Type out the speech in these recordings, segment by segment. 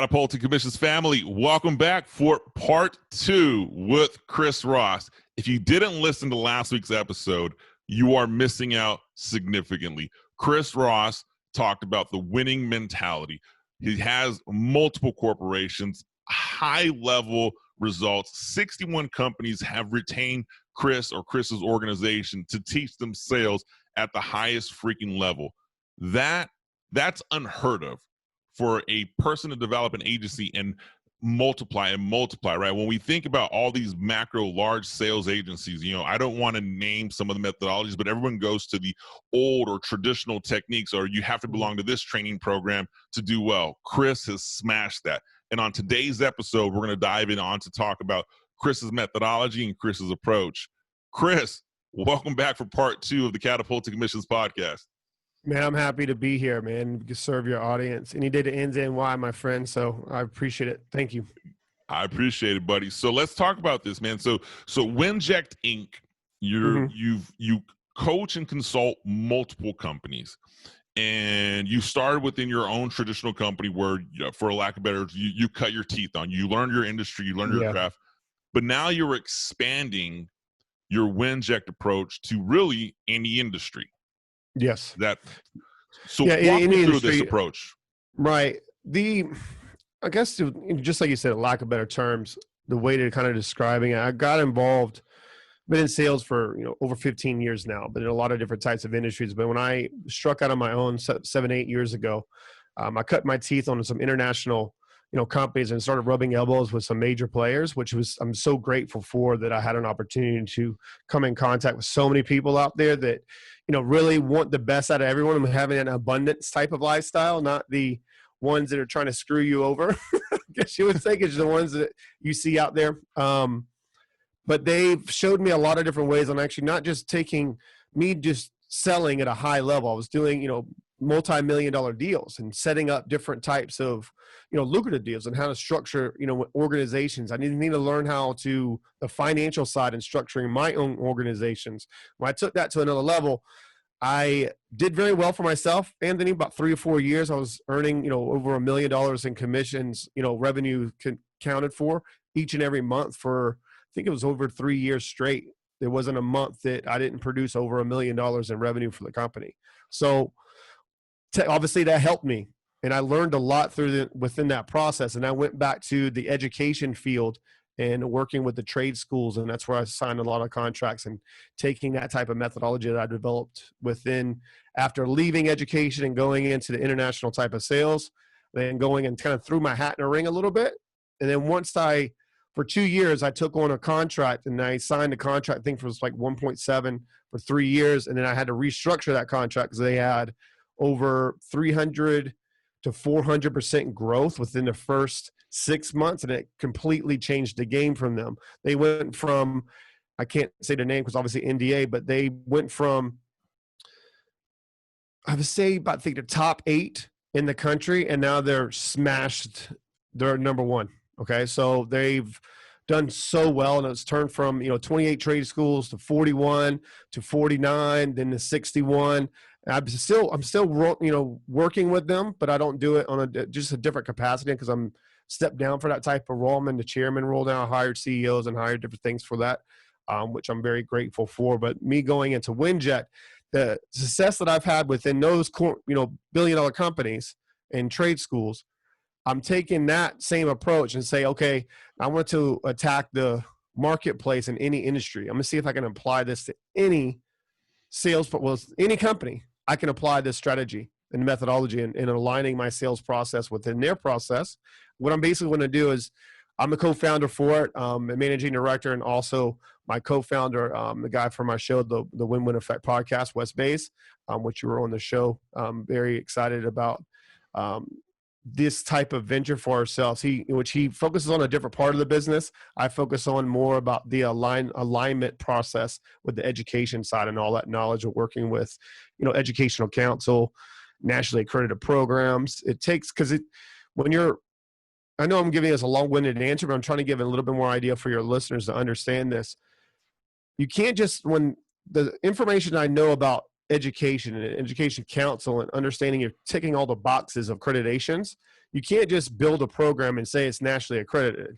Catapulting Commissions family, welcome back for part 2 with Chris Ross. If you didn't listen to last week's episode, you are missing out significantly. Chris Ross talked about the winning mentality. He has multiple corporations, high-level results. 61 companies have retained Chris or Chris's organization to teach them sales at the highest freaking level. That's unheard of for a person to develop an agency and multiply, right? When we think about all these macro large sales agencies, I don't want to name some of the methodologies, but everyone goes to the old or traditional techniques, or you have to belong to this training program to do well. Chris has smashed that. And on today's episode, we're going to dive in on to talk about Chris's methodology and Chris's approach. Chris, welcome back for part 2 of the Catapulting Commissions podcast. Man, I'm happy to be here, man, to serve your audience. Any day to ends in why, my friend. So I appreciate it. Thank you. I appreciate it, buddy. So let's talk about this, man. So Winject Inc., you coach and consult multiple companies, and you started within your own traditional company where, for a lack of better, you cut your teeth on. You learned your industry, you learned your craft, but now you're expanding your Winject approach to really any industry. Yes. Walk me through this approach. Right. I guess just like you said, lack of better terms, the way to kind of describing it, I got involved, been in sales for, over 15 years now, but in a lot of different types of industries. But when I struck out on my own 7-8 years ago, I cut my teeth on some international companies and started rubbing elbows with some major players, which I'm so grateful for, that I had an opportunity to come in contact with so many people out there that, really want the best out of everyone and having an abundance type of lifestyle, not the ones that are trying to screw you over. I guess you would think it's the ones that you see out there. But they've showed me a lot of different ways on actually not just taking me just selling at a high level. I was doing, multi-million-dollar deals and setting up different types of, lucrative deals and how to structure, organizations. I need to learn how to the financial side and structuring my own organizations. When I took that to another level, I did very well for myself. Anthony, about 3 or 4 years, I was earning, over $1 million in commissions, revenue counted for each and every month for, I think it was over 3 years straight. There wasn't a month that I didn't produce over $1 million in revenue for the company. So obviously that helped me, and I learned a lot within that process. And I went back to the education field and working with the trade schools, and that's where I signed a lot of contracts and taking that type of methodology that I developed after leaving education and going into the international type of sales, then going and kind of threw my hat in a ring a little bit. And then for 2 years, I took on a contract, and I signed a contract, I think it was like 1.7 for 3 years. And then I had to restructure that contract because they had over 300 to 400% growth within the first 6 months. And it completely changed the game from them. They went from, I can't say the name because obviously NDA, but they went from, I would say about, I think, the top 8 in the country. And now they're smashed. They're number 1. Okay. So they've done so well, and it's turned from, 28 trade schools to 41 to 49, then to 61. I'm still, working with them, but I don't do it on just a different capacity because I'm stepped down for that type of role. I'm in the chairman role now. I hired CEOs and hired different things for that, which I'm very grateful for. But me going into Windjet, the success that I've had within those, billion-dollar companies and trade schools, I'm taking that same approach and say, okay, I want to attack the marketplace in any industry. I'm going to see if I can apply this to any any company. I can apply this strategy and methodology and aligning my sales process within their process. What I'm basically going to do is I'm the co-founder for it, a managing director, and also my co-founder, the guy from my show, the Win-Win Effect podcast, West Base, which you were on the show. I'm very excited about this type of venture for ourselves. Which he focuses on a different part of the business. I focus on more about the alignment process with the education side and all that knowledge of working with, educational council, nationally accredited programs. It takes, I know I'm giving us a long-winded answer, but I'm trying to give a little bit more idea for your listeners to understand this. You can't just, when the information I know about education and education council and understanding you're ticking all the boxes of accreditations, you can't just build a program and say it's nationally accredited.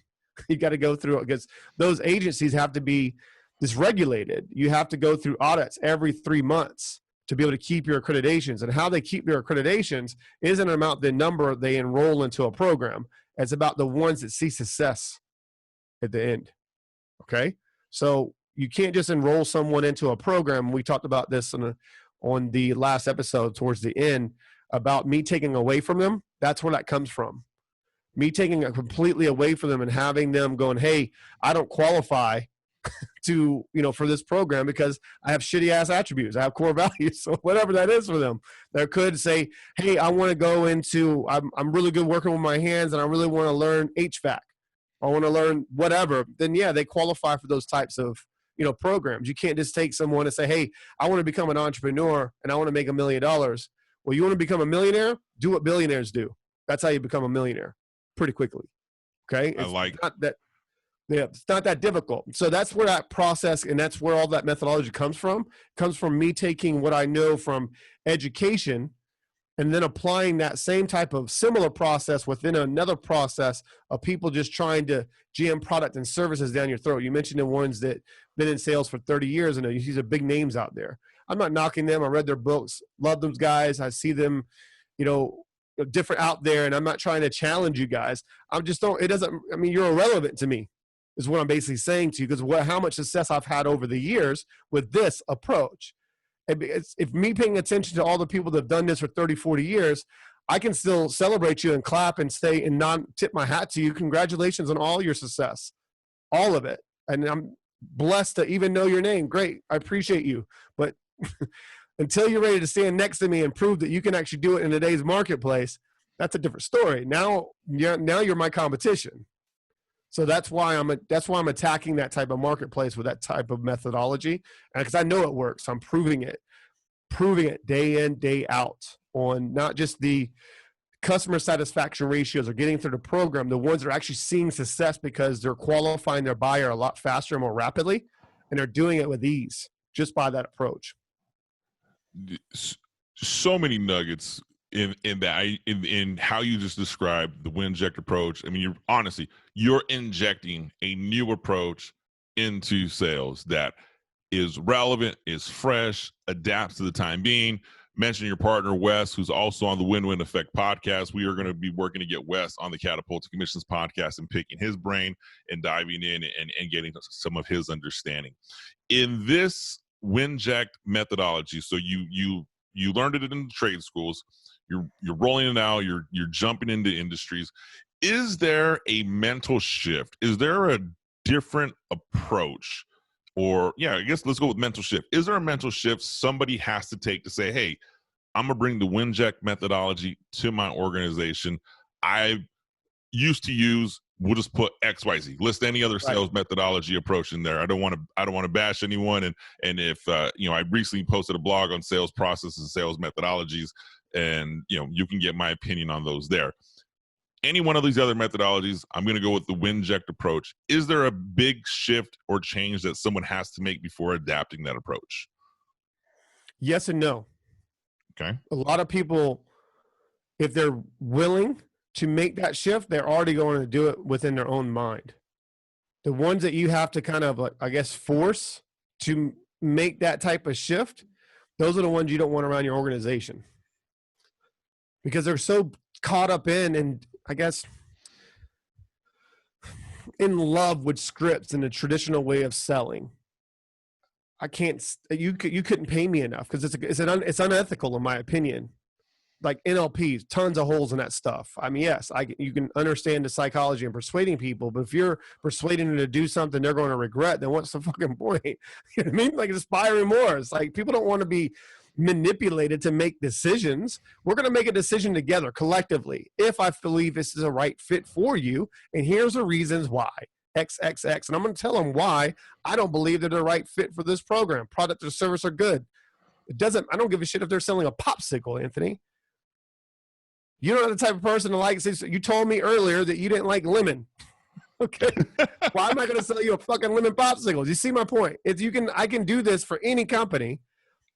You got to go through it because those agencies have to be dysregulated. You have to go through audits every 3 months to be able to keep your accreditations. And how they keep their accreditations isn't about the number they enroll into a program. It's about the ones that see success at the end. Okay? So you can't just enroll someone into a program. We talked about this on the last episode towards the end about me taking away from them. That's where that comes from. Me taking it completely away from them and having them going, hey, I don't qualify to, for this program because I have shitty ass attributes. I have core values. So whatever that is for them, they could say, hey, I want to go into, I'm really good working with my hands and I really want to learn HVAC. I want to learn whatever. Then yeah, they qualify for those types of, programs. You can't just take someone and say, hey, I want to become an entrepreneur and I want to make $1 million. Well, you want to become a millionaire? Do what billionaires do. That's how you become a millionaire pretty quickly. Okay. It's not that difficult. So that's where that process and that's where all that methodology comes from. It comes from me taking what I know from education and then applying that same type of similar process within another process of people just trying to jam product and services down your throat. You mentioned the ones that been in sales for 30 years and you see the big names out there. I'm not knocking them. I read their books, love those guys. I see them, different out there, and I'm not trying to challenge you guys. You're irrelevant to me is what I'm basically saying to you because how much success I've had over the years with this approach. If me paying attention to all the people that have done this for 30, 40 years, I can still celebrate you and clap and say and not tip my hat to you. Congratulations on all your success, all of it. And I'm blessed to even know your name. Great. I appreciate you. But until you're ready to stand next to me and prove that you can actually do it in today's marketplace, that's a different story. Now you're my competition. So that's why I'm attacking that type of marketplace with that type of methodology, because I know it works. I'm proving it day in, day out on not just the customer satisfaction ratios or getting through the program, the ones that are actually seeing success because they're qualifying their buyer a lot faster and more rapidly, and they're doing it with ease just by that approach. So many nuggets in how you just described the Winject approach. I mean, you're injecting a new approach into sales that is relevant, is fresh, adapts to the time being. Mention your partner, Wes, who's also on the Win-Win Effect podcast. We are going to be working to get Wes on the Catapulting Commissions podcast and picking his brain and diving in and getting some of his understanding. In this Winject methodology, so you learned it in the trade schools, you're rolling it out, you're jumping into industries. Is there a mental shift? Is there a different approach? Or, I guess let's go with mental shift. Is there a mental shift somebody has to take to say, hey, I'm going to bring the Winject methodology to my organization? I used to use, we'll just put XYZ, list any other sales methodology approach in there. I don't want to bash anyone. And if, I recently posted a blog on sales processes and sales methodologies, and, you can get my opinion on those there. Any one of these other methodologies, I'm going to go with the Winject approach. Is there a big shift or change that someone has to make before adapting that approach? Yes and no. Okay. A lot of people, if they're willing to make that shift, they're already going to do it within their own mind. The ones that you have to kind of, force to make that type of shift, those are the ones you don't want around your organization. Because they're so caught up in love with scripts and the traditional way of selling. You couldn't pay me enough because it's unethical in my opinion. Like NLPs, tons of holes in that stuff. I mean, yes, you can understand the psychology and persuading people, but if you're persuading them to do something they're going to regret, then what's the fucking point? You know what I mean? Like, it's buyer remorse. Like, people don't want to be manipulated to make decisions. We're going to make a decision together collectively if I believe this is a right fit for you, and here's the reasons why. XXX, and I'm going to tell them why I don't believe they're the right fit for this program. Product or service are good. I don't give a shit if they're selling a popsicle, Anthony. You're not the type of person to like. You told me earlier that you didn't like lemon. Okay. Why am I going to sell you a fucking lemon popsicle? You see my point? I can do this for any company.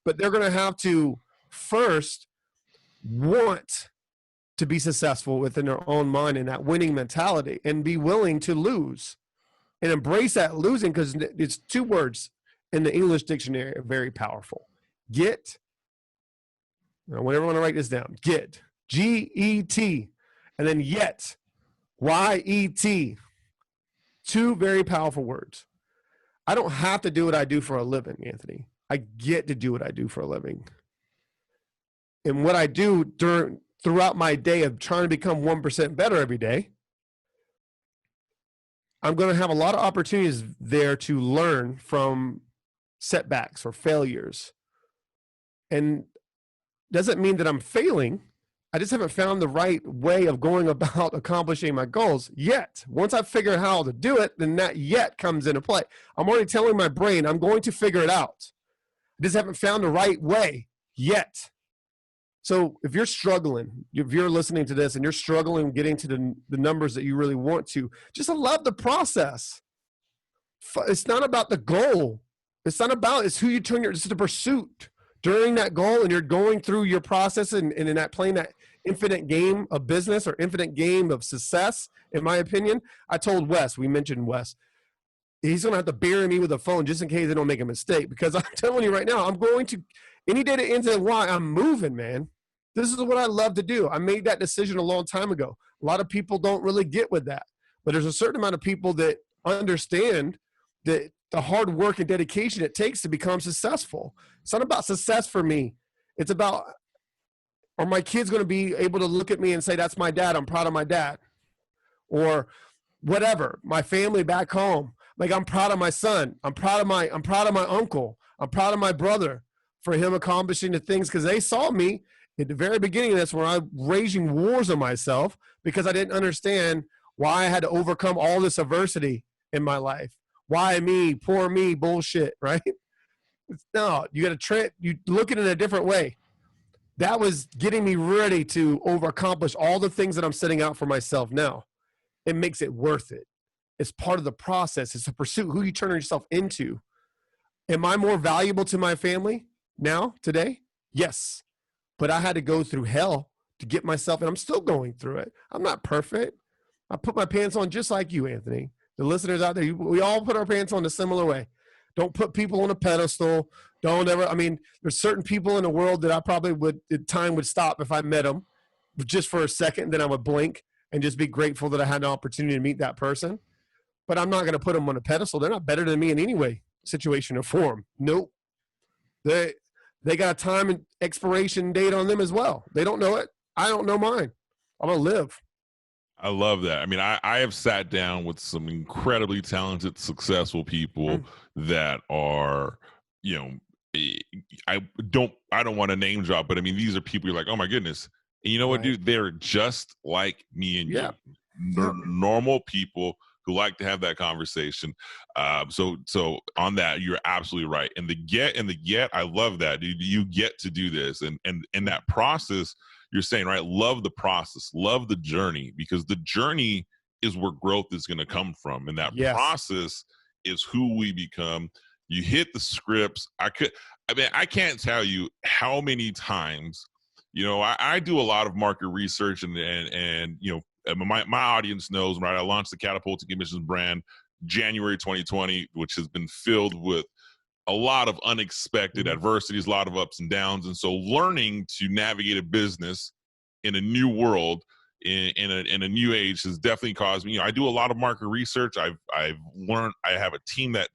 but they're going to have to first want to be successful within their own mind and that winning mentality, and be willing to lose and embrace that losing, because it's two words in the English dictionary are very powerful. Get. I want everyone to write this down. Get. G-E-T. And then yet. Y-E-T. Two very powerful words. I don't have to do what I do for a living, Anthony. I get to do what I do for a living. And what I do throughout my day of trying to become 1% better every day, I'm going to have a lot of opportunities there to learn from setbacks or failures. And doesn't mean that I'm failing. I just haven't found the right way of going about accomplishing my goals yet. Once I figure out how to do it, then that yet comes into play. I'm already telling my brain I'm going to figure it out. I just haven't found the right way yet. So if you're struggling, if you're listening to this and you're struggling getting to the numbers that you really want to, just love the process. It's not about the goal. It's not about, it's who you turn it's the pursuit during that goal, and you're going through your process and in that playing that infinite game of business or infinite game of success, in my opinion. I told Wes, we mentioned Wes, he's going to have to bury me with a phone just in case I don't make a mistake, because I'm telling you right now, I'm going to, any day that ends in Y, I'm moving, man. This is what I love to do. I made that decision a long time ago. A lot of people don't really get with that, but there's a certain amount of people that understand that the hard work and dedication it takes to become successful. It's not about success for me. It's about, are my kids going to be able to look at me and say, that's my dad, I'm proud of my dad? Or whatever, my family back home, like, I'm proud of my son. I'm proud of my uncle. I'm proud of my brother for him accomplishing the things, because they saw me at the very beginning of this when I was waging wars on myself because I didn't understand why I had to overcome all this adversity in my life. Why me, poor me, bullshit, right? No, you got to you look at it in a different way. That was getting me ready to accomplish all the things that I'm setting out for myself now. It makes it worth it. It's part of the process. It's a pursuit. Who you turn yourself into. Am I more valuable to my family now, today? Yes. But I had to go through hell to get myself, and I'm still going through it. I'm not perfect. I put my pants on just like you, Anthony. The listeners out there, we all put our pants on a similar way. Don't put people on a pedestal. Don't ever, I mean, there's certain people in the world that I probably time would stop if I met them just for a second, then I would blink and just be grateful that I had the opportunity to meet that person. But I'm not going to put them on a pedestal. They're not better than me in any way, situation, or form. Nope. They got a time and expiration date on them as well. They don't know it. I don't know mine. I'm going to live. I love that. I mean, I have sat down with some incredibly talented, successful people that are, you know, I don't want to name drop, but I mean, these are people you're like, oh my goodness. And you know what, dude? They're just like me and you. Normal people who like to have that conversation. So on that, you're absolutely right. And the get, I love that, dude. You get to do this. And in that process, you're saying, right, love the process, love the journey, because the journey is where growth is going to come from. And that process is who we become. You hit the scripts. I can't tell you how many times, you know, I do a lot of market research and you know, my audience knows, right? I launched the Catapulting Emissions brand January 2020, which has been filled with a lot of unexpected adversities, a lot of ups and downs. And so learning to navigate a business in a new world, in a new age, has definitely caused me, you know, I do a lot of market research. I've learned, I have a team that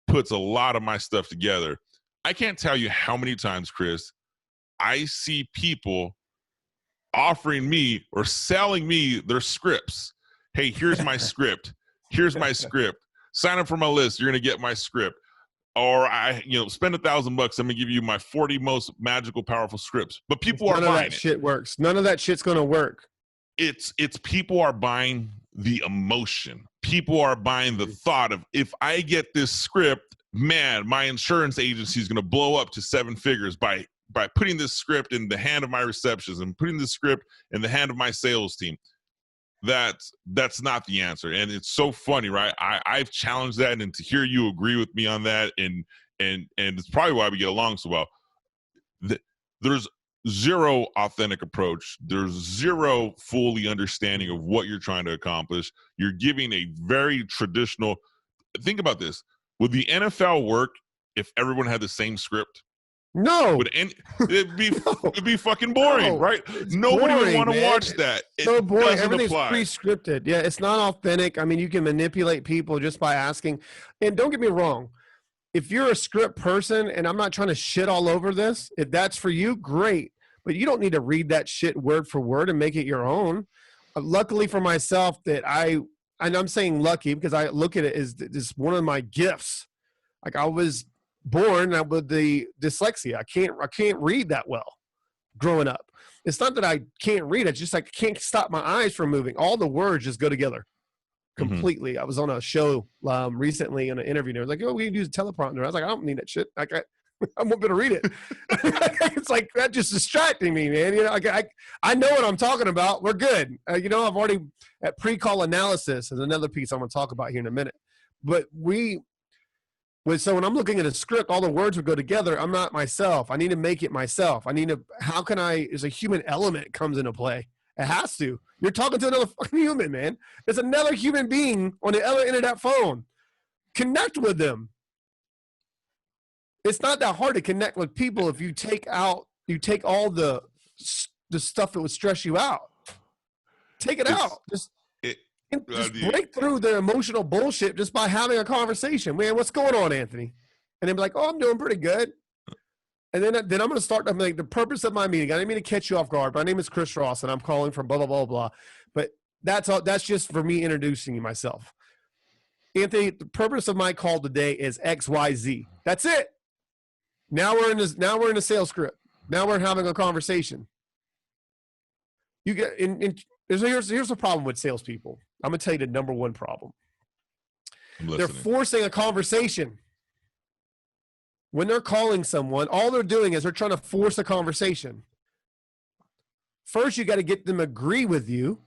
puts a lot of my stuff together. I can't tell you how many times, Chris, I see people offering me or selling me their scripts. Hey, here's my script. Here's my script. Sign up for my list. You're going to get my script. Or spend $1,000. I'm gonna give you my 40 most magical, powerful scripts. But people are buying it. None of that shit works. None of that shit's gonna work. It's people are buying the emotion. People are buying the thought of, if I get this script, man, my insurance agency is gonna blow up to 7 figures by putting this script in the hand of my receptionist and putting this script in the hand of my sales team. That's not the answer. And it's so funny, right? I've challenged that, and to hear you agree with me on that, and it's probably why we get along so well. there's zero authentic approach. There's zero fully understanding of what you're trying to accomplish. You're giving a very traditional. Think about this. Would the NFL work if everyone had the same script? No. It'd be fucking boring, right? Nobody would want to watch that. So boring. Everything's pre-scripted. Yeah, it's not authentic. I mean, you can manipulate people just by asking. And don't get me wrong. If you're a script person, and I'm not trying to shit all over this, if that's for you, great. But you don't need to read that shit word for word and make it your own. Luckily for myself that and I'm saying lucky because I look at it as this one of my gifts. Like I was born with the dyslexia. I can't read that well growing up. It's not that I can't read. It's just like I can't stop my eyes from moving. All the words just go together completely. I was on a show recently in an interview. And they was like, "Oh, we can use a teleprompter." I was like, "I don't need that shit. Like I'm not gonna read it." It's like that just distracting me, man. You know, I know what I'm talking about. We're good. You know, I've already at pre-call analysis is another piece I'm gonna talk about here in a minute. But so when I'm looking at a script, all the words would go together. I'm not myself. I need to make it myself. There's a human element comes into play. It has to. You're talking to another fucking human, man. There's another human being on the other end of that phone. Connect with them. It's not that hard to connect with people if you take all the stuff that would stress you out. Take it out. Just break through the emotional bullshit just by having a conversation. Man, what's going on, Anthony? And they'd be like, "Oh, I'm doing pretty good." And then I'm going to start. I'm like, the purpose of my meeting. I didn't mean to catch you off guard. My name is Chris Ross, and I'm calling from blah blah blah blah. But that's all. That's just for me introducing myself. Anthony, the purpose of my call today is XYZ. That's it. Now we're in the sales script. Now we're having a conversation. You get here's the problem with salespeople. I'm gonna tell you the number one problem. They're forcing a conversation. When they're calling someone, all they're doing is they're trying to force a conversation. First, you got to get them to agree with you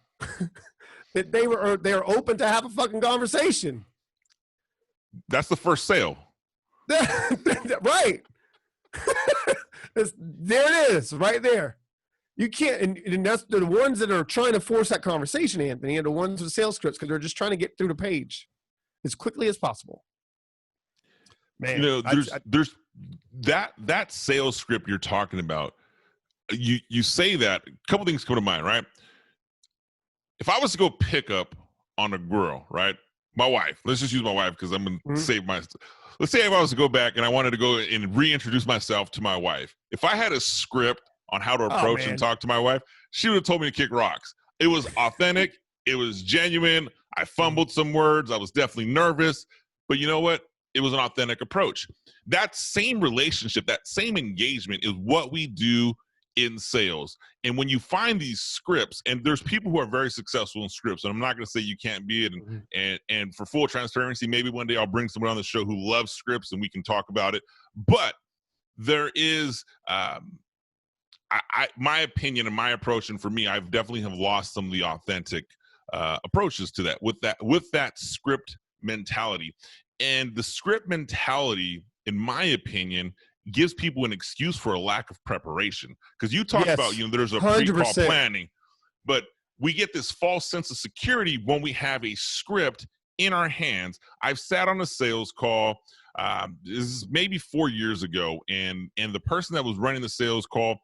that they're open to have a fucking conversation. That's the first sale. Right. There it is, right there. You can't, and that's the ones that are trying to force that conversation, Anthony, are the ones with sales scripts because they're just trying to get through the page as quickly as possible. Man, you know, there's that sales script you're talking about. You say that, a couple things come to mind, right? If I was to go pick up on a girl, right? My wife, let's just use my wife because I'm going to save my, let's say if I was to go back and I wanted to go and reintroduce myself to my wife. If I had a script on how to approach and talk to my wife, she would have told me to kick rocks. It was authentic. It was genuine. I fumbled some words. I was definitely nervous, but you know what? It was an authentic approach. That same relationship, that same engagement is what we do in sales. And when you find these scripts, and there's people who are very successful in scripts, and I'm not going to say you can't be it. And for full transparency, maybe one day I'll bring someone on the show who loves scripts and we can talk about it. But there is, my opinion and my approach, and for me, I've definitely have lost some of the authentic approaches to that with that script mentality. And the script mentality, in my opinion, gives people an excuse for a lack of preparation. Because you talk about, there's a pre-call planning, but we get this false sense of security when we have a script in our hands. I've sat on a sales call, this is maybe 4 years ago, and the person that was running the sales call,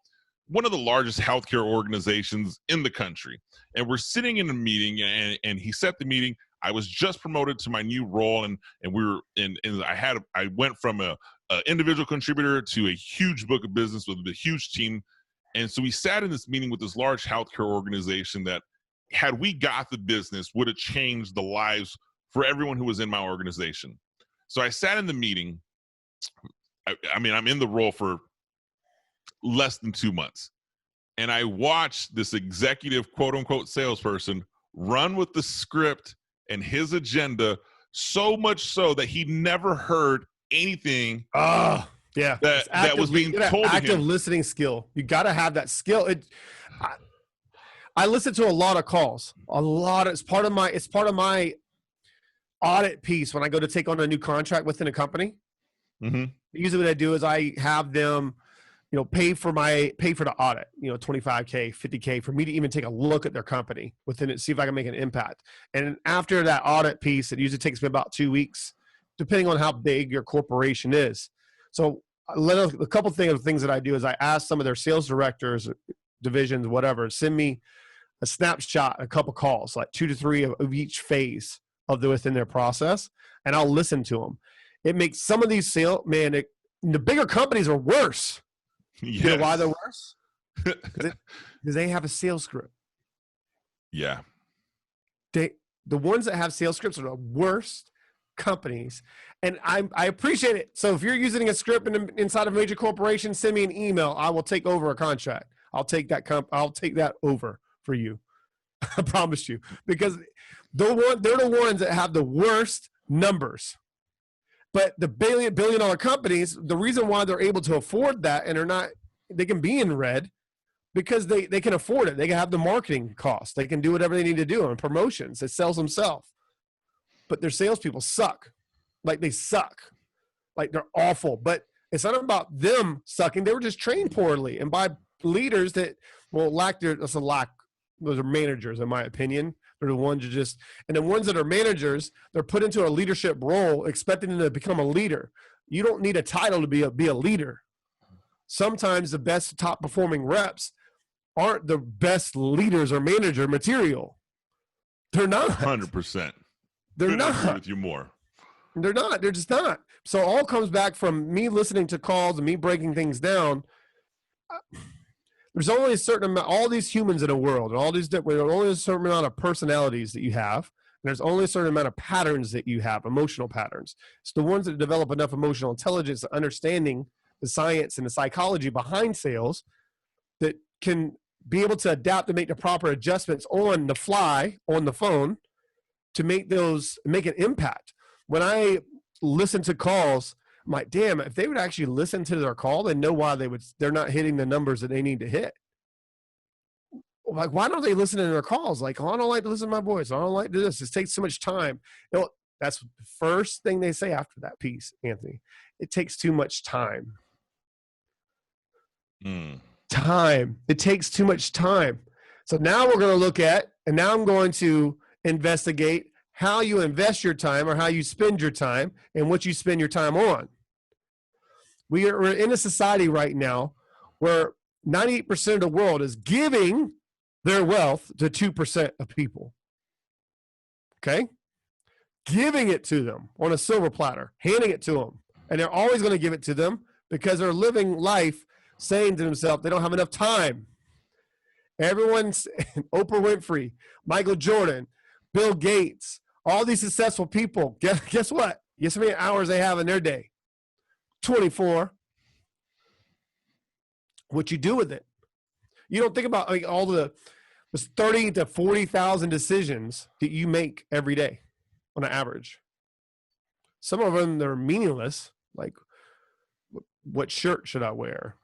one of the largest healthcare organizations in the country. And we're sitting in a meeting, and he set the meeting. I was just promoted to my new role, and we were I went from a individual contributor to a huge book of business with a huge team. And so we sat in this meeting with this large healthcare organization that, had we got the business, would have changed the lives for everyone who was in my organization. So I sat in the meeting. I mean, I'm in the role for less than 2 months. And I watched this executive, quote unquote, salesperson run with the script and his agenda, so much so that he never heard anything that was being told to him. Active listening skill. You got to have that skill. I listen to a lot of calls. It's part of my audit piece when I go to take on a new contract within a company. Usually what I do is I have them pay for the audit, $25K, $50K for me to even take a look at their company within it, see if I can make an impact. And after that audit piece, it usually takes me about 2 weeks, depending on how big your corporation is. So a couple of things that I do is I ask some of their sales directors, divisions, whatever, send me a snapshot, a couple calls, like 2 to 3 of each phase within their process, and I'll listen to them. It makes some of these the bigger companies are worse. Yes. You know why they're worse? Because they have a sales script. Yeah. The ones that have sales scripts are the worst companies. And I appreciate it. So if you're using a script inside of a major corporation, send me an email. I will take over a contract. I'll take that over for you. I promise you. Because they're the ones that have the worst numbers. But the billion-dollar companies, the reason why they're able to afford that and they can be in red because they can afford it. They can have the marketing costs. They can do whatever they need to do on promotions. It sells themselves. But their salespeople suck. Like they suck. Like they're awful. But it's not about them sucking. They were just trained poorly and by leaders that those are managers in my opinion. They're the ones and the ones that are managers, they're put into a leadership role, expecting them to become a leader. You don't need a title to be a leader. Sometimes the best top performing reps aren't the best leaders or manager material. They're not. 100%. They're not. Agree with you more. They're not. They're just not. So it all comes back from me listening to calls and me breaking things down. There's only a certain amount, all these humans in a world, and all these different, there's only a certain amount of personalities that you have, and there's only a certain amount of patterns that you have, emotional patterns. It's the ones that develop enough emotional intelligence, understanding the science and the psychology behind sales, that can be able to adapt and make the proper adjustments on the fly, on the phone, to make an impact. When I listen to calls, I'm like, damn, if they would actually listen to their call, they know why they're not hitting the numbers that they need to hit. Like, why don't they listen to their calls? Like, oh, I don't like to listen to my voice. I don't like to do this. It takes too much time. That's the first thing they say after that piece, Anthony. It takes too much time. Time. It takes too much time. So now we're going to look at, and now I'm going to investigate how you invest your time or how you spend your time and what you spend your time on. We're in a society right now where 98% of the world is giving their wealth to 2% of people. Okay? Giving it to them on a silver platter, handing it to them. And they're always going to give it to them because they're living life saying to themselves they don't have enough time. Everyone's Oprah Winfrey, Michael Jordan, Bill Gates, all these successful people, guess what? Guess how many hours they have in their day? 24. What you do with it? You don't think about all the 30 to 40,000 decisions that you make every day on an average. Some of them, they're meaningless, like what shirt should I wear?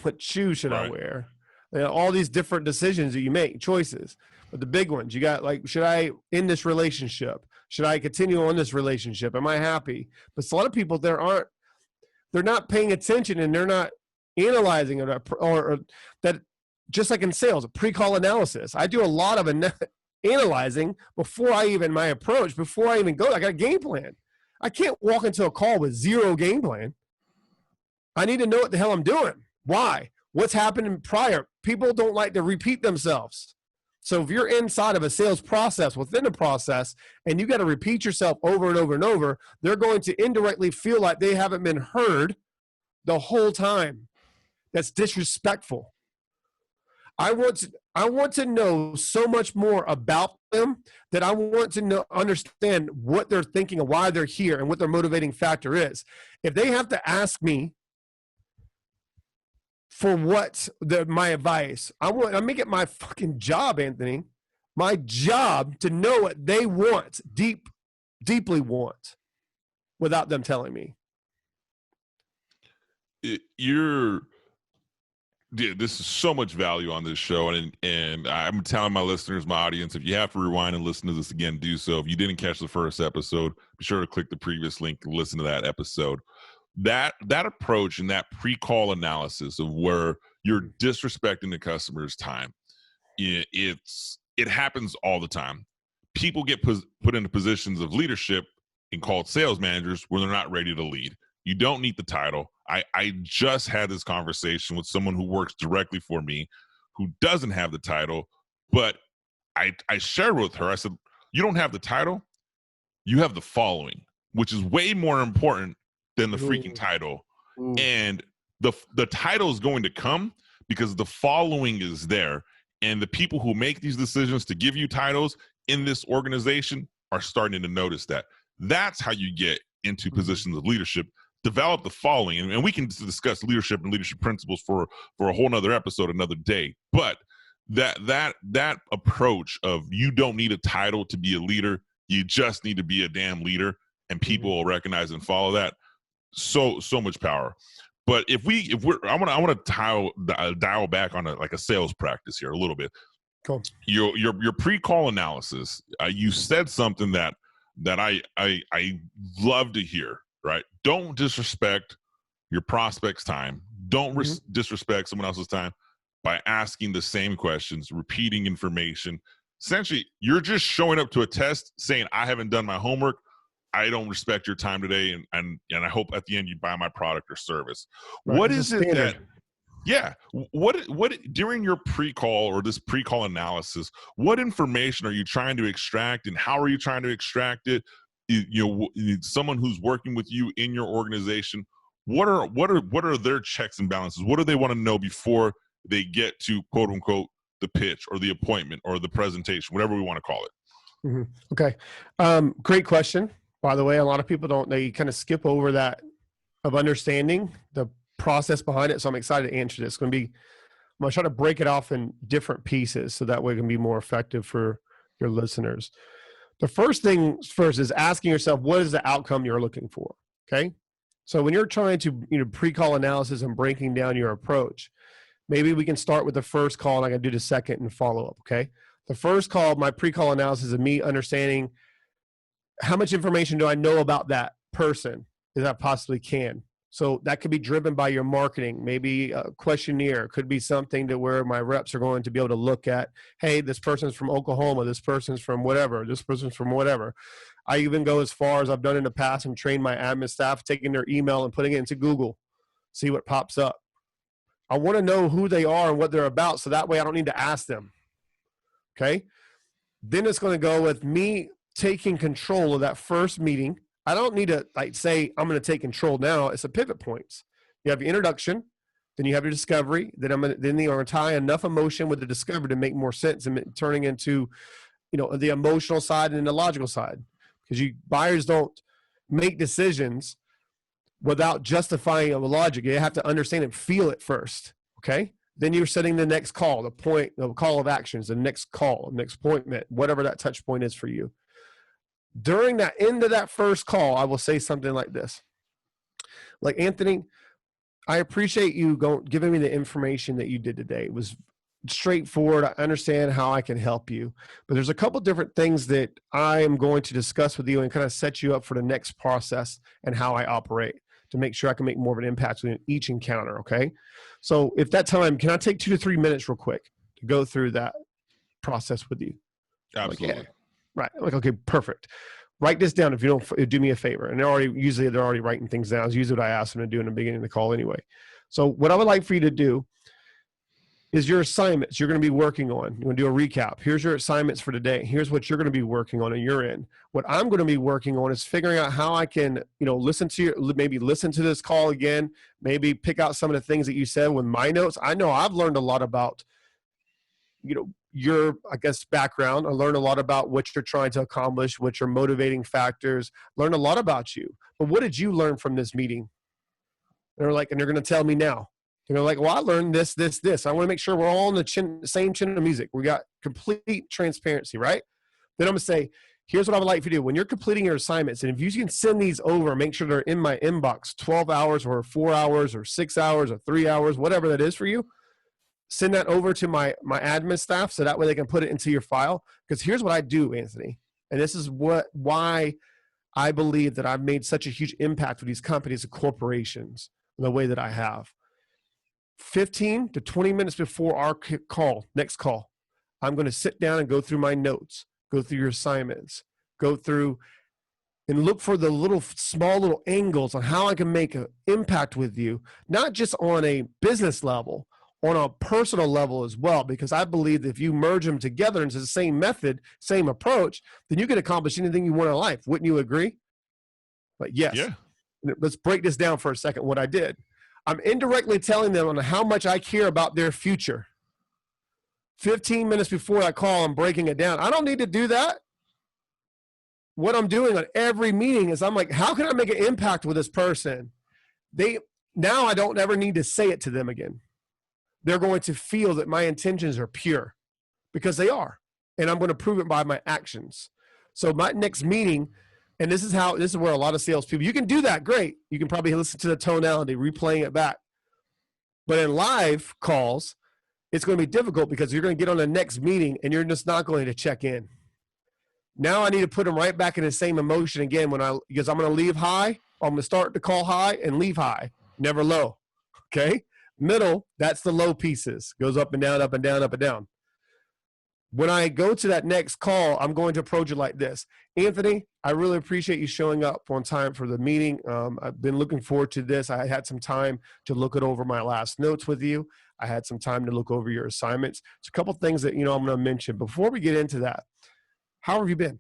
What shoe should I wear? All these different decisions that you make, choices. But the big ones, you got like, should I end this relationship? Should I continue on this relationship? Am I happy? But a lot of people, they're not paying attention and they're not analyzing it or that, just like in sales, a pre-call analysis. I do a lot of analyzing before I even go. I got a game plan. I can't walk into a call with zero game plan. I need to know what the hell I'm doing. Why? What's happened prior? People don't like to repeat themselves. So if you're inside of a sales process, within a process, and you got to repeat yourself over and over and over, they're going to indirectly feel like they haven't been heard the whole time. That's disrespectful. I want to know so much more about them that I want to understand what they're thinking and why they're here and what their motivating factor is. If they have to ask me for my advice, I make it my fucking job, Anthony, my job to know what they want, deeply want, without them telling me. This is so much value on this show, and I'm telling my listeners, my audience, if you have to rewind and listen to this again, do so. If you didn't catch the first episode, be sure to click the previous link and listen to that episode. that approach and that pre-call analysis of where you're disrespecting the customer's time, it happens all the time. People get put into positions of leadership and called sales managers where they're not ready to lead. You don't need the title. I just had this conversation with someone who works directly for me who doesn't have the title, but I shared with her, I said, you don't have the title, you have the following, which is way more important than the freaking title. And the title is going to come because the following is there. And the people who make these decisions to give you titles in this organization are starting to notice that. That's how you get into positions of leadership. Develop the following, and we can discuss leadership and leadership principles for a whole nother episode another day. But that approach of you don't need a title to be a leader, you just need to be a damn leader, and people will recognize and follow that. So much power. But I want to dial back on a sales practice here a little bit. Cool. Your pre-call analysis. You said something that I love to hear. Right? Don't disrespect your prospect's time. Don't disrespect someone else's time by asking the same questions, repeating information. Essentially, you're just showing up to a test saying, I haven't done my homework. I don't respect your time today, and I hope at the end you buy my product or service. Right. What is it that? Yeah. What during your pre-call or this pre-call analysis? What information are you trying to extract, and how are you trying to extract it? Someone who's working with you in your organization. What are their checks and balances? What do they want to know before they get to quote unquote the pitch or the appointment or the presentation, whatever we want to call it? Okay. Great question. By the way, a lot of people they kind of skip over that of understanding the process behind it. So I'm excited to answer this. I'm going to try to break it off in different pieces so that way it can be more effective for your listeners. The first thing first is asking yourself, what is the outcome you're looking for? Okay. So when you're trying to, pre-call analysis and breaking down your approach, maybe we can start with the first call and I can do the second and follow up. Okay. The first call, my pre-call analysis is me understanding how much information do I know about that person that I possibly can. So that could be driven by your marketing, maybe a questionnaire, could be something to where my reps are going to be able to look at, hey, this person's from Oklahoma, this person's from whatever, this person's from whatever. I even go as far as I've done in the past and trained my admin staff, taking their email and putting it into Google, see what pops up. I want to know who they are and what they're about, so that way I don't need to ask them. Okay? Then it's going to go with me taking control of that first meeting. I don't need to say I'm going to take control now. It's a pivot points. You have your introduction, then you have your discovery. Then you're going to tie enough emotion with the discovery to make more sense and turning into, the emotional side and the logical side. Because buyers don't make decisions without justifying a logic. You have to understand and feel it first. Okay. Then you're setting the next call, the call of actions, the next call, next appointment, whatever that touch point is for you. During that end of that first call, I will say something like this. Like, Anthony, I appreciate you giving me the information that you did today. It was straightforward. I understand how I can help you. But there's a couple different things that I am going to discuss with you and kind of set you up for the next process and how I operate to make sure I can make more of an impact within each encounter, okay? So if that time, can I take 2 to 3 minutes real quick to go through that process with you? Absolutely. Like, yeah. Right. Like, okay, perfect. Write this down if you don't do me a favor. And they're already writing things down. It's usually what I ask them to do in the beginning of the call anyway. So what I would like for you to do is your assignments you're going to be working on. You're going to do a recap. Here's your assignments for today. Here's what you're going to be working on your end. What I'm going to be working on is figuring out how I can, listen to this call again, maybe pick out some of the things that you said with my notes. I know I've learned a lot about, your, background. I learned a lot about what you're trying to accomplish, what your motivating factors, learn a lot about you. But what did you learn from this meeting? And they're going to tell me now. They're like, well, I learned this. I want to make sure we're all on the same chin of music. We got complete transparency, right? Then I'm going to say, here's what I would like for you to do. When you're completing your assignments, and if you can send these over, make sure they're in my inbox, 12 hours or 4 hours or 6 hours or 3 hours, whatever that is for you. Send that over to my admin staff so that way they can put it into your file. Because here's what I do, Anthony, and this is why I believe that I've made such a huge impact with these companies and corporations in the way that I have. 15 to 20 minutes before our next call, I'm going to sit down and go through my notes, go through your assignments, go through and look for the small little angles on how I can make an impact with you, not just on a business level, on a personal level as well, because I believe that if you merge them together into the same method, same approach, then you can accomplish anything you want in life. Wouldn't you agree? But yes. Yeah. Let's break this down for a second, what I did. I'm indirectly telling them on how much I care about their future. 15 minutes before I call, I'm breaking it down. I don't need to do that. What I'm doing on every meeting is I'm like, how can I make an impact with this person? Now I don't ever need to say it to them again. They're going to feel that my intentions are pure because they are. And I'm going to prove it by my actions. So my next meeting, and this is where a lot of salespeople, you can do that, great. You can probably listen to the tonality, replaying it back. But in live calls, it's going to be difficult because you're going to get on the next meeting and you're just not going to check in. Now I need to put them right back in the same emotion again because I'm going to leave high. I'm going to start the call high and leave high, never low. Okay? Middle, that's the low pieces. Goes up and down, up and down, up and down. When I go to that next call, I'm going to approach it like this. Anthony, I really appreciate you showing up on time for the meeting. I've been looking forward to this. I had some time to look it over my last notes with you. I had some time to look over your assignments. It's a couple things that I'm going to mention. Before we get into that, how have you been?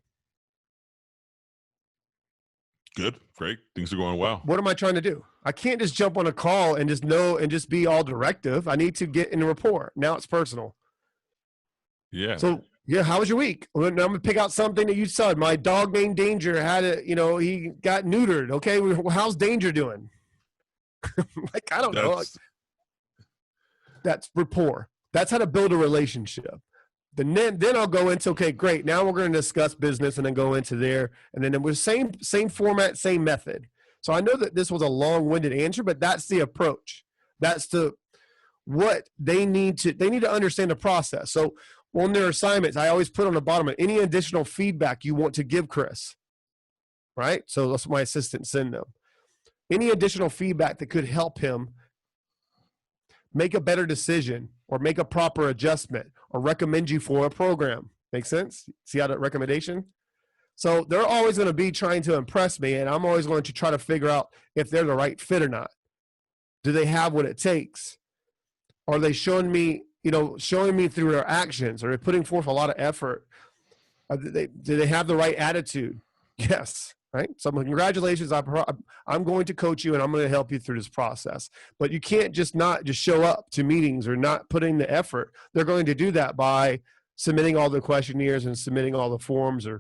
Good, great. Things are going well. What am I trying to do? I can't just jump on a call and just know and just be all directive. I need to get in a rapport. Now it's personal. Yeah. So, yeah, how was your week? Well, I'm going to pick out something that you said. My dog named Danger he got neutered. Okay, well, how's Danger doing? Like, I don't know. Like, that's rapport. That's how to build a relationship. Then I'll go into, okay, great. Now we're going to discuss business and then go into there. And then it was same format, same method. So I know that this was a long-winded answer, but that's the approach. That's what they need to understand the process. So on their assignments, I always put on the bottom any additional feedback you want to give Chris, right? So that's what my assistants send them. Any additional feedback that could help him make a better decision or make a proper adjustment or recommend you for a program. Make sense? See how that recommendation? So they're always going to be trying to impress me, and I'm always going to try to figure out if they're the right fit or not. Do they have what it takes? Are they showing me through their actions? Are they putting forth a lot of effort? Do they have the right attitude? Yes. Right. So congratulations. I'm going to coach you and I'm going to help you through this process. But you can't not just show up to meetings or not put in the effort. They're going to do that by submitting all the questionnaires and submitting all the forms. And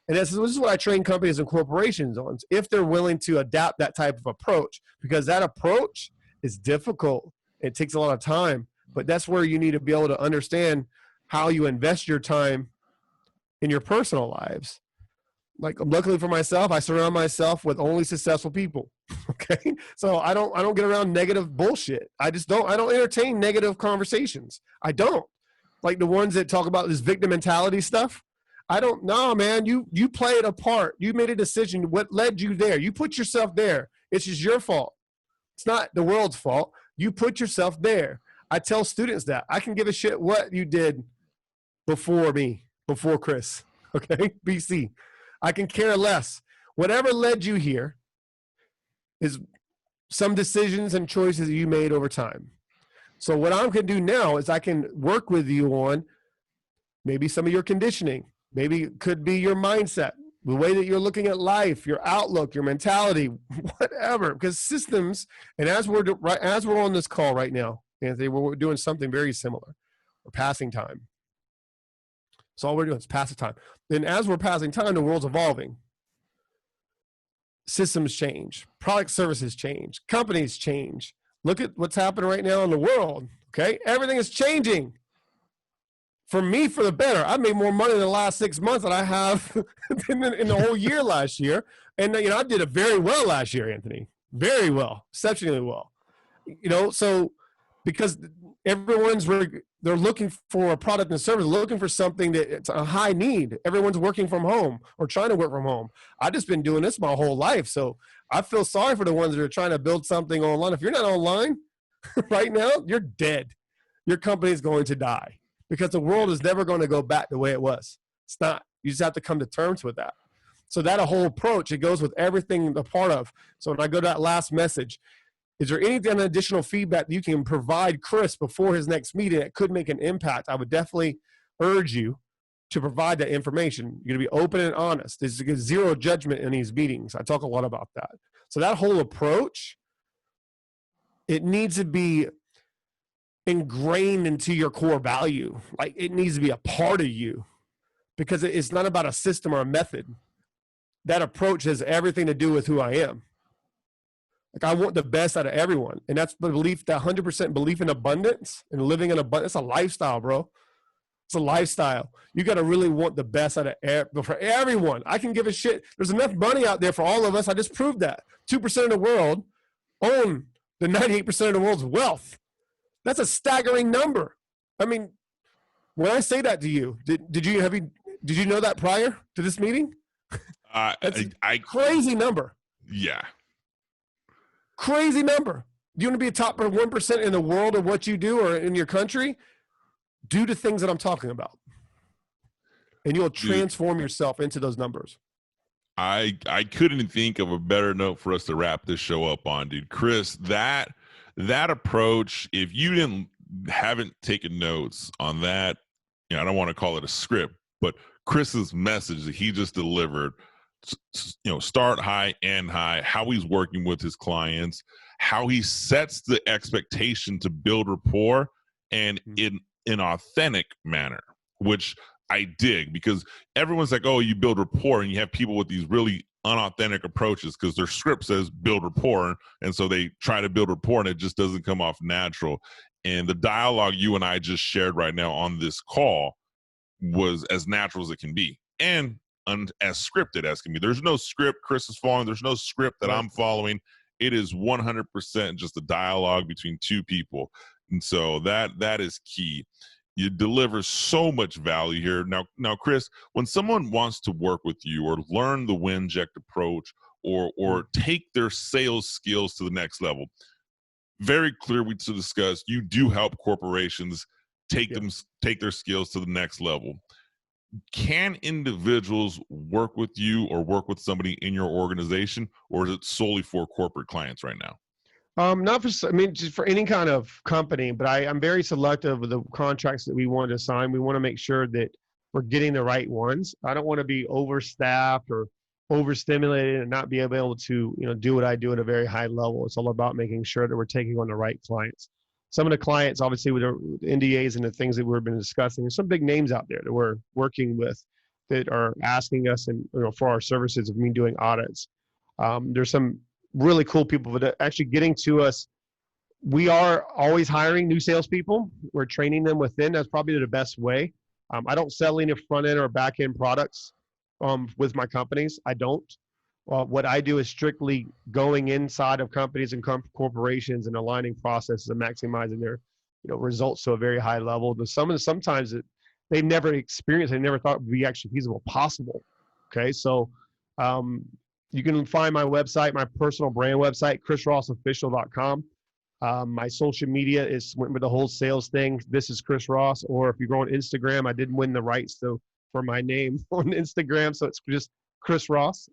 this is what I train companies and corporations on, if they're willing to adapt that type of approach, because that approach is difficult. It takes a lot of time, but that's where you need to be able to understand how you invest your time in your personal lives. Like, luckily for myself, I surround myself with only successful people. Okay. So I don't get around negative bullshit. I don't entertain negative conversations. I don't like the ones that talk about this victim mentality stuff. I don't know, man. You played a part. You made a decision. What led you there? You put yourself there. It's just your fault. It's not the world's fault. You put yourself there. I tell students that I can give a shit what you did before Chris. Okay. BC. I can care less. Whatever led you here is some decisions and choices that you made over time. So what I can do now is I can work with you on maybe some of your conditioning. Maybe it could be your mindset, the way that you're looking at life, your outlook, your mentality, whatever. Because systems, and as we're on this call right now, Anthony, we're doing something very similar. We're passing time. So all we're doing is passing time. Then as we're passing time, the world's evolving. Systems change. Product services change. Companies change. Look at what's happening right now in the world. Okay? Everything is changing. For me, for the better. I made more money in the last 6 months than I have in the whole year last year. And, I did it very well last year, Anthony. Very well. Exceptionally well. So because they're looking for a product and service, looking for something that it's a high need. Everyone's working from home or trying to work from home. I've just been doing this my whole life. So I feel sorry for the ones that are trying to build something online. If you're not online right now, you're dead. Your company is going to die because the world is never going to go back the way it was. It's not. You just have to come to terms with that. So that a whole approach, it goes with everything the part of. So when I go to that last message, is there any additional feedback that you can provide Chris before his next meeting that could make an impact? I would definitely urge you to provide that information. You're going to be open and honest. There's zero judgment in these meetings. I talk a lot about that. So that whole approach, it needs to be ingrained into your core value. Like it needs to be a part of you because it's not about a system or a method. That approach has everything to do with who I am. Like I want the best out of everyone. And that's the belief, that 100% belief in abundance and living in abundance. It's a lifestyle, bro. It's a lifestyle. You got to really want the best out of for everyone. I can give a shit. There's enough money out there for all of us. I just proved that. 2% of the world own the 98% of the world's wealth. That's a staggering number. I mean, when I say that to you, did you know that prior to this meeting? That's a crazy number. Yeah. Crazy number. Do you want to be a top 1% in the world of what you do or in your country? Do the things that I'm talking about. And you'll transform yourself into those numbers. I couldn't think of a better note for us to wrap this show up on, dude. Chris, that approach, if you haven't taken notes on that, I don't want to call it a script, but Chris's message that he just delivered, start high, end high, how he's working with his clients, how he sets the expectation to build rapport and in an authentic manner, which I dig because everyone's like, oh, you build rapport, and you have people with these really unauthentic approaches because their script says build rapport, and so they try to build rapport and it just doesn't come off natural. And the dialogue you and I just shared right now on this call was as natural as it can be and as scripted as can be. There's no script Chris is following. There's no script that I'm following. It is 100% just a dialogue between two people. And so that is key. You deliver so much value here. Now, Chris, when someone wants to work with you or learn the Winject approach or take their sales skills to the next level, very clear we to discuss, you do help corporations take their skills to the next level. Can individuals work with you or work with somebody in your organization, or is it solely for corporate clients right now? Just for any kind of company, but I'm very selective of the contracts that we want to sign. We want to make sure that we're getting the right ones. I don't want to be overstaffed or overstimulated and not be able to, do what I do at a very high level. It's all about making sure that we're taking on the right clients. Some of the clients, obviously, with the NDAs and the things that we've been discussing, there's some big names out there that we're working with that are asking us and for our services of me doing audits. There's some really cool people, but actually getting to us. We are always hiring new salespeople. We're training them within. That's probably the best way. I don't sell any front end or back end products with my companies. I don't. What I do is strictly going inside of companies and corporations and aligning processes and maximizing their results to a very high level. But sometimes they never experienced, they never thought it would be actually feasible, possible. Okay, so you can find my website, my personal brand website, chrisrossofficial.com. My social media went with the whole sales thing. This is Chris Ross. Or if you go on Instagram, I did win the rights for my name on Instagram, so it's just Chris Ross.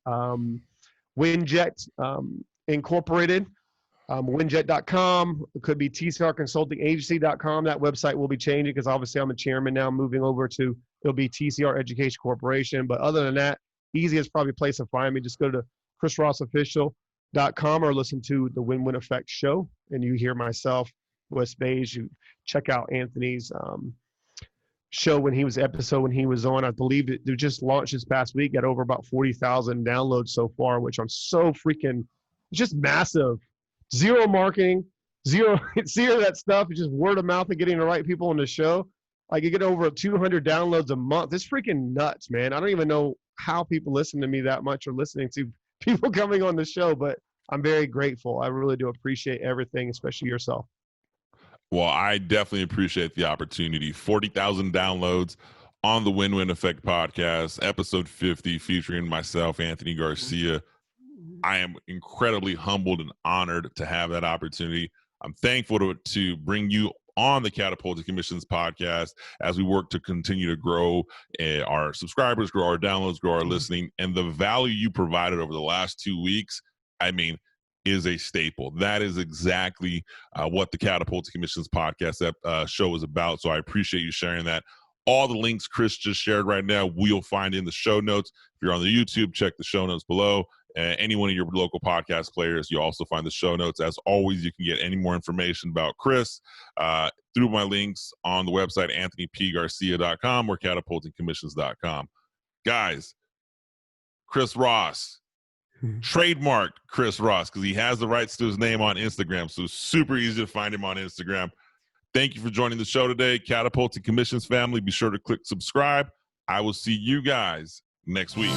Winject Incorporated, Winject.com. It could be TCRConsultingAgency.com. That website will be changing because obviously I'm a chairman now, moving over to, it'll be TCR Education Corporation. But other than that, easiest probably place to find me, just go to chrisrossofficial.com or listen to the Win-Win Effect show, and you hear myself, Wes Beige. You check out Anthony's show when he was on. I believe it just launched this past week, got over about 40,000 downloads so far, which I'm so freaking, it's just massive. Zero marketing, zero that stuff. It's just word of mouth and getting the right people on the show. Like you get over 200 downloads a month. It's freaking nuts, man. I don't even know how people listen to me that much or listening to people coming on the show, but I'm very grateful. I really do appreciate everything, especially yourself. Well, I definitely appreciate the opportunity. 40,000 downloads on the Win-Win Effect podcast, episode 50, featuring myself, Anthony Garcia. I am incredibly humbled and honored to have that opportunity. I'm thankful to bring you on the Catapulting Commissions podcast as we work to continue to grow our subscribers, grow our downloads, grow our listening, and the value you provided over the last 2 weeks, I mean, is a staple. That is exactly what the Catapulting Commissions podcast show is about. So I appreciate you sharing that. All the links Chris just shared right now, we'll find in the show notes. If you're on the YouTube, check the show notes below. Any one of your local podcast players, you also find the show notes. As always, you can get any more information about Chris through my links on the website, anthonypgarcia.com or catapultingcommissions.com. Guys, Chris Ross, trademarked Chris Ross, because he has the rights to his name on Instagram, so super easy to find him on Instagram. Thank you for joining the show today, Catapulting Commissions family. Be sure to click subscribe. I will see you guys next week.